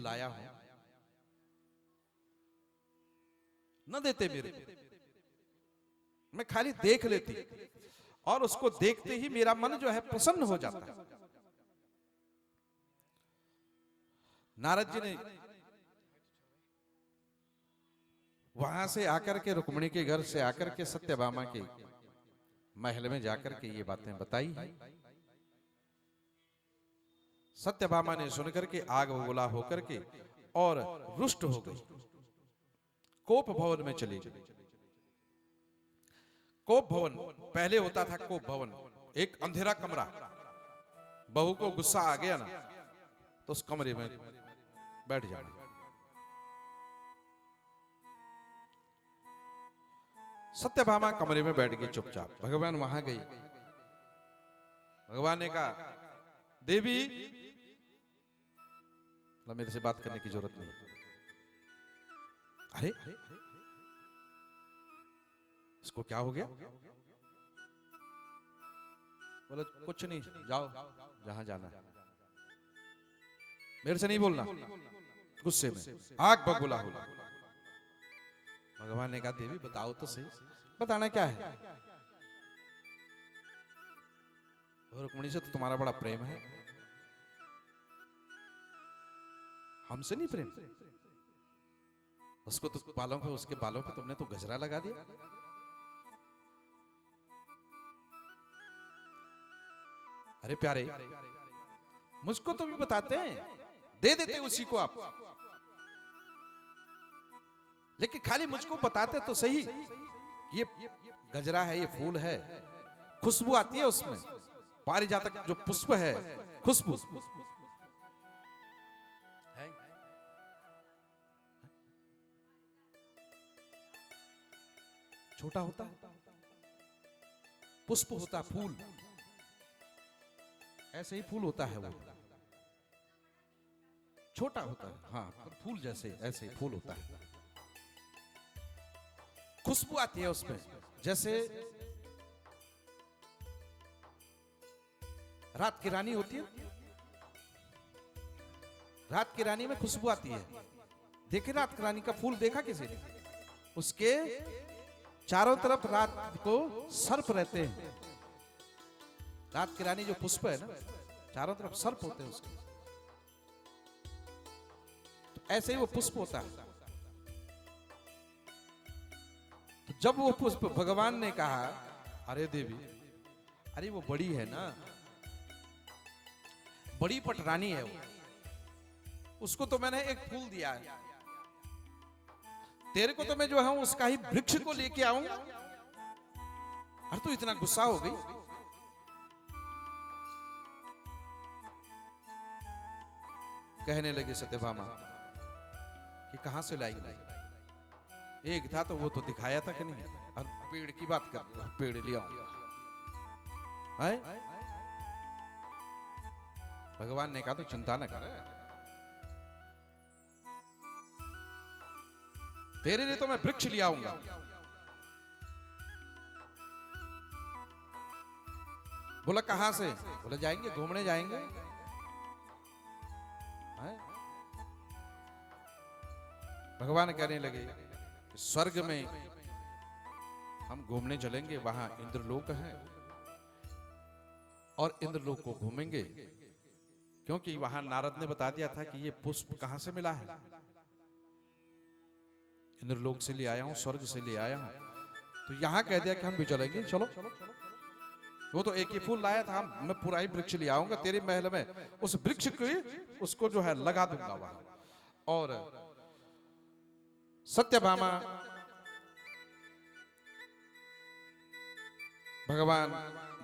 लाया हूं, न देते मेरे को, मैं खाली देख लेती और उसको देखते ही मेरा मन जो है प्रसन्न हो जाता। नारद जी ने वहां से आकर के, रुक्मिणी के घर से आकर के सत्यभामा के महल में जाकर के ये बातें बताई। सत्यभामा ने सुनकर के आग बबूला होकर के और रुष्ट हो गई, कोप भवन में चली गई। कोप भवन पहले होता था, कोप भवन एक अंधेरा कमरा, बहू को गुस्सा आ गया ना तो उस कमरे में बैठ जाना। सत्यभामा कमरे में बैठ गई चुपचाप। भगवान वहां गई, भगवान ने कहा देवी मेरे से बात करने की जरूरत नहीं। अरे इसको क्या हो गया? बोले कुछ नहीं, जाओ जहां जाना है, मेरे से नहीं बोलना। गुस्से में आग बबूला हो। भगवान ने कहा देवी बताओ तो सही, बताना क्या है? रुक्मिणी से तो तुम्हारा बड़ा प्रेम है, हमसे नहीं प्रेम? उसको तो बालों पे, उसके बालों पे तुमने तो गजरा लगा दिया। अरे प्यारे, मुझको तो भी बताते हैं, दे देते उसी को आप, लेकिन खाली मुझको बताते तो सही, ये गजरा है, ये फूल है, खुशबू आती है उसमें, पारिजातक जो पुष्प है, खुशबू है। छोटा होता है, पुष्प होता, फूल ऐसे ही फूल होता है, वो छोटा होता है, हाँ फूल जैसे, ऐसे ही फूल होता है, खुशबू आती है उसमें। जैसे रात की रानी होती है, रात की रानी में खुशबू आती है। देखे रात की रानी का फूल देखा किसी ने? उसके चारों तरफ रात को सर्प रहते हैं। रात की रानी जो पुष्प है ना, चारों तरफ सर्प होते हैं उसके, तो ऐसे ही वो पुष्प होता है। तो जब वो पुष्प, भगवान ने कहा अरे देवी, अरे वो बड़ी है ना, बड़ी पटरानी है वो, उसको तो मैंने एक फूल दिया है, तेरे को तो मैं जो है उसका ही वृक्ष को लेके आऊंगा। अरे तू इतना गुस्सा हो गई? कहने लगे सत्यभामा कि कहां से लाई? एक था तो वो तो दिखाया था कि नहीं, और पेड़ की बात कर, पेड़ लिया है। भगवान ने कहा तो चिंता न कर, तेरे लिए तो मैं वृक्ष ले आऊंगा। बोला कहां से? बोला जाएंगे, घूमने जाएंगे। भगवान कहने लगे स्वर्ग में हम घूमने चलेंगे, वहां इंद्रलोक है और इंद्रलोक को घूमेंगे, क्योंकि वहां नारद ने बता दिया था कि ये पुष्प कहां से मिला है। इंद्रलोक से ले आया हूं, स्वर्ग से ले आया हूं, तो यहां कह दिया कि हम भी चलेंगे। चलो, वो तो एक ही फूल लाया था, मैं पूरा ही वृक्ष ले आऊंगा तेरे महल में, उस वृक्ष को उसको जो है लगा दूंगा वहां। और सत्यभामा भगवान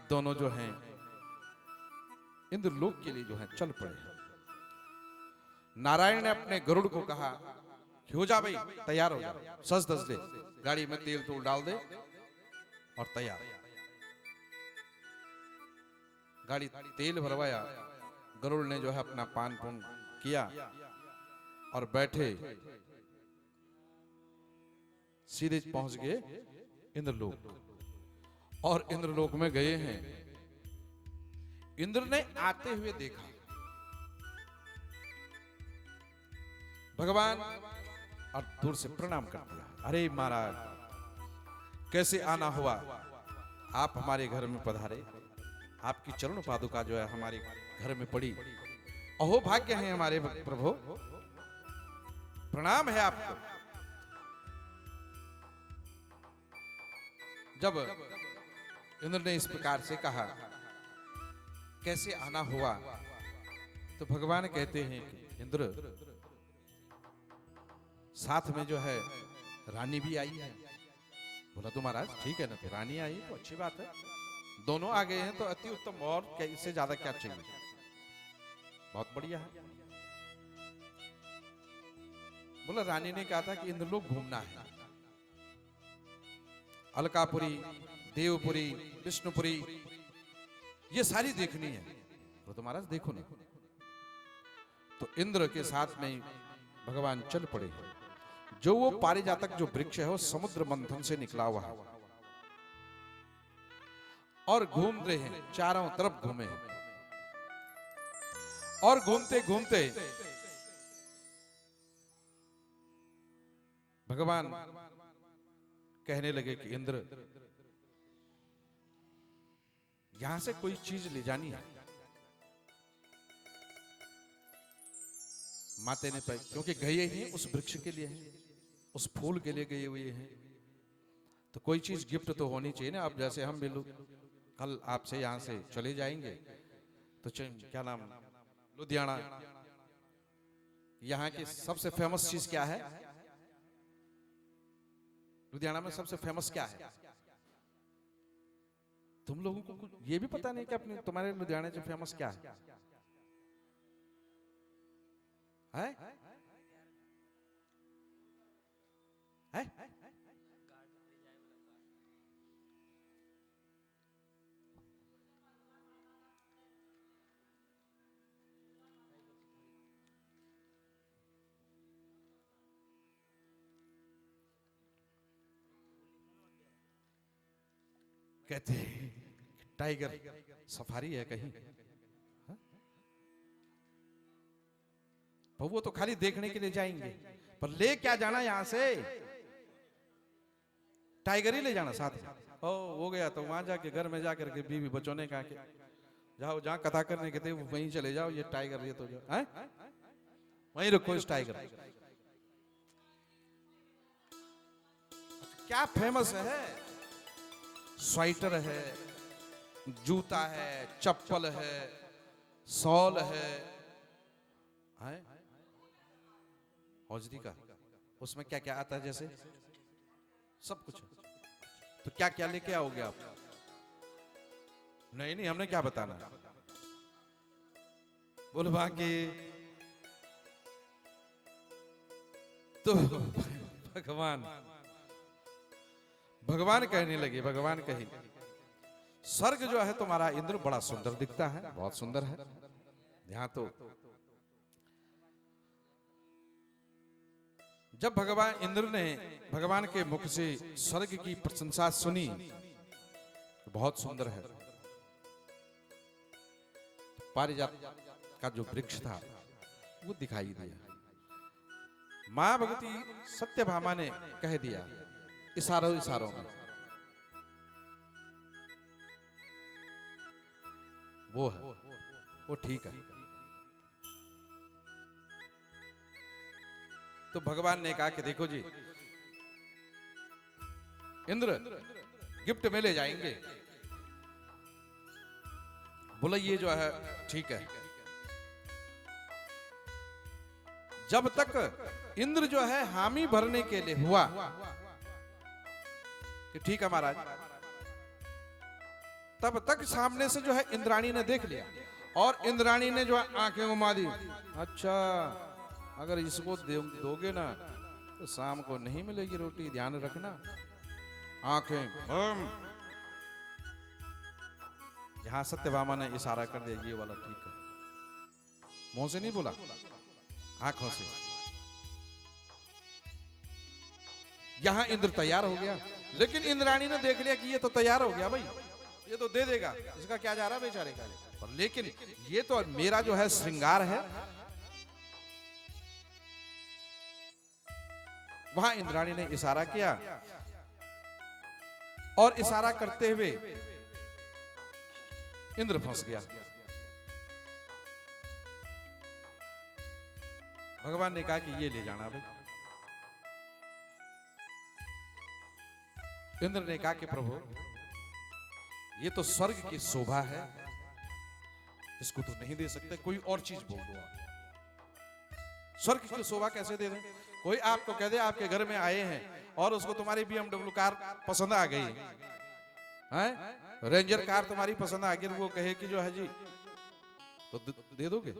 दोनों जो हैं इंद्रलोक के लिए जो है चल पड़े। नारायण ने अपने गरुड़ को कहा कि हो जा भाई, तैयार हो जा, सज धज ले, गाड़ी में तेल तूल डाल दे और तैयार। गाड़ी तेल भरवाया, गरुड़ ने जो है अपना पान पुन किया और बैठे सीधे पहुंच गए इंद्रलोक। और इंद्रलोक में गए हैं, इंद्र ने आते हुए देखा, भगवान और दूर से प्रणाम कर दिया। अरे महाराज, कैसे आना हुआ, आप हमारे घर में पधारे, आपकी चरण पादुका जो है हमारे घर में पड़ी, अहो भाग्य है हमारे प्रभु, प्रणाम है आपको। जब इंद्र ने इस प्रकार से कहा कैसे आना हुआ, तो भगवान कहते हैं कि इंद्र, साथ में जो है रानी भी आई है। बोला तो महाराज ठीक है ना, तो रानी आई तो अच्छी बात है, दोनों आ गए हैं तो अति उत्तम, और क्या इससे ज्यादा क्या चाहिए, बहुत बढ़िया है। बोला रानी ने कहा था कि इंद्रलोक घूमना है, अलकापुरी, देवपुरी, विष्णुपुरी, ये सारी देखनी है। तो महाराज देखो ना। तो इंद्र के साथ में भगवान चल पड़े। जो वो पारिजातक जो वृक्ष है वो समुद्र मंथन से निकला हुआ है और घूम रहे हैं, चारों तरफ घूमे हैं। और घूमते घूमते भगवान कहने लगे कि इंद्र, यहां से कोई चीज ले जानी है। माते ने पाई, क्योंकि गए ही उस वृक्ष के लिए हैं, उस फूल के लिए गए हुए हैं, तो कोई चीज गिफ्ट तो होनी चाहिए ना। अब जैसे हम भी लोग कल आपसे यहां से चले जाएंगे तो क्या नाम, लुधियाना, यहाँ की सबसे फेमस चीज क्या है? लुधियाना में सबसे फेमस क्या है? तुम लोगों को कुछ ये भी पता नहीं कि अपने तुम्हारे लुधियाना से फेमस क्या है? है? है? कहते हैं टाइगर सफारी है कहीं, पर वो तो खाली देखने के लिए जाएंगे, पर ले क्या जाना यहां से, टाइगर ही ले जाना साथ में। ओ हो गया तो वहां जाके घर में जाकर के बीवी बच्चों ने कहा कि जाओ जहां कथा करने के थे वहीं चले जाओ, ये टाइगर ये तो जो है वहीं रखो इस टाइगर। क्या फेमस है? स्वेटर है, जूता है, चप्पल है, शॉल है, हौजरी का, उसमें क्या क्या आता है, जैसे सब कुछ। तो क्या क्या लेके आओगे आप? नहीं नहीं, हमने क्या बताना, बोल बाकी तो भगवान कहने लगे, भगवान कहे स्वर्ग जो है तुम्हारा इंद्र बड़ा सुंदर दिखता है, बहुत सुंदर है। यहां तो जब भगवान इंद्र ने भगवान के मुख से स्वर्ग की प्रशंसा सुनी, बहुत सुंदर है, पारिजात का जो वृक्ष था वो दिखाई दिया। मां भगवती सत्यभामा ने कह दिया इशारों इशारों में, वो है, वो ठीक है। तो भगवान ने कहा कि देखो जी इंद्र, गिफ्ट में ले जाएंगे। बोला ये जो है ठीक है। जब तक इंद्र जो है हामी भरने के लिए हुआ कि ठीक है महाराज, तब तक सामने से जो है इंद्राणी ने देख लिया और इंद्राणी ने जो है आंखें घुमा दी। अच्छा, अगर इसको दोगे ना तो शाम को नहीं मिलेगी रोटी, ध्यान रखना। आंखें यहां सत्यभामा ने इशारा कर दिया, ये वाला ठीक है, मुंह से नहीं बोला, आंखों से। यहां इंद्र तैयार हो गया, लेकिन इंद्राणी ने देख लिया कि ये तो तैयार हो गया भाई, ये तो दे देगा, इसका क्या जा रहा है बेचारे का। पर लेकिन ये तो मेरा जो है श्रृंगार है, वहां इंद्राणी ने इशारा किया और इशारा करते हुए इंद्र फंस गया। भगवान ने कहा कि ये ले जाना भाई। इंद्र ने कहा कि प्रभु ये तो स्वर्ग की शोभा है, इसको तो नहीं दे सकते, कोई और चीज बोल दो आप। स्वर्ग की शोभा कैसे दे दें? कोई आपको कह दे आपके घर में आए हैं और उसको तुम्हारी BMW कार पसंद आ गई है, रेंजर कार तुम्हारी पसंद आ गई, वो कहे कि जो है जी तो दे दोगे?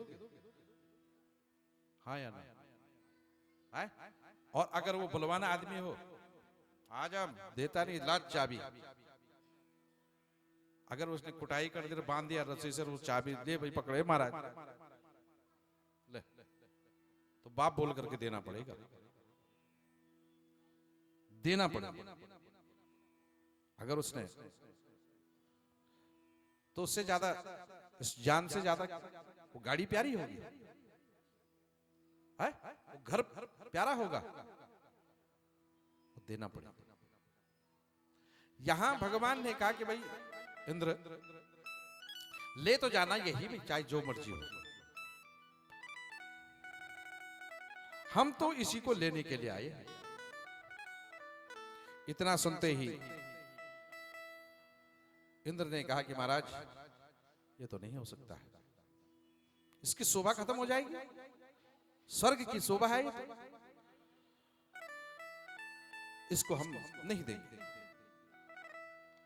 हाँ या नहीं? और अगर वो बलवाना आदमी हो, आज हम देता नहीं, लाज चाबी। अगर उसने कुटाई कर दी, बांध दिया रस्सी से, वो चाबी ले भाई, पकड़े महाराज, ले, तो बाप बोल करके देना पड़ेगा, देना पड़ेगा। अगर उसने तो उससे ज्यादा, इस जान से ज्यादा वो गाड़ी प्यारी होगी, है? वो घर प्यारा होगा, वो देना पड़ेगा। यहां भगवान ने कहा कि भाई इंद्र ले तो जाना यही भी, चाहे जो मर्जी हो, हम तो इसी को लेने के लिए आए हैं। इतना सुनते ही इंद्र ने कहा कि महाराज ये तो नहीं हो सकता है, इसकी शोभा खत्म हो जाएगी, स्वर्ग की शोभा है ये तो, इसको हम नहीं देंगे।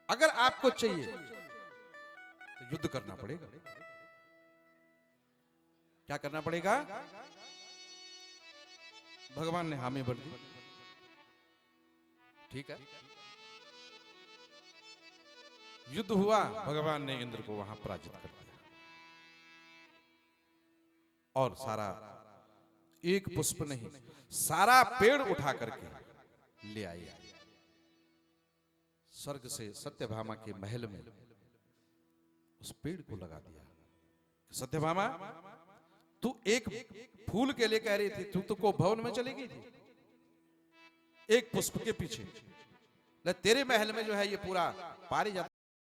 अगर आपको चाहिए तो युद्ध करना पड़ेगा। क्या करना पड़ेगा? भगवान ने हामी भर दी। ठीक है, युद्ध हुआ, भगवान ने इंद्र को वहां पराजित कर दिया और सारा, एक पुष्प नहीं, सारा पेड़ उठा करके ले आए। स्वर्ग से सत्यभामा के महल में उस पेड़ को लगा दिया। सत्यभामा, तू एक फूल के लिए कह रही थी, तू तो को भवन में चली गई थी एक पुष्प के पीछे। तेरे महल में जो है ये पूरा पारिजात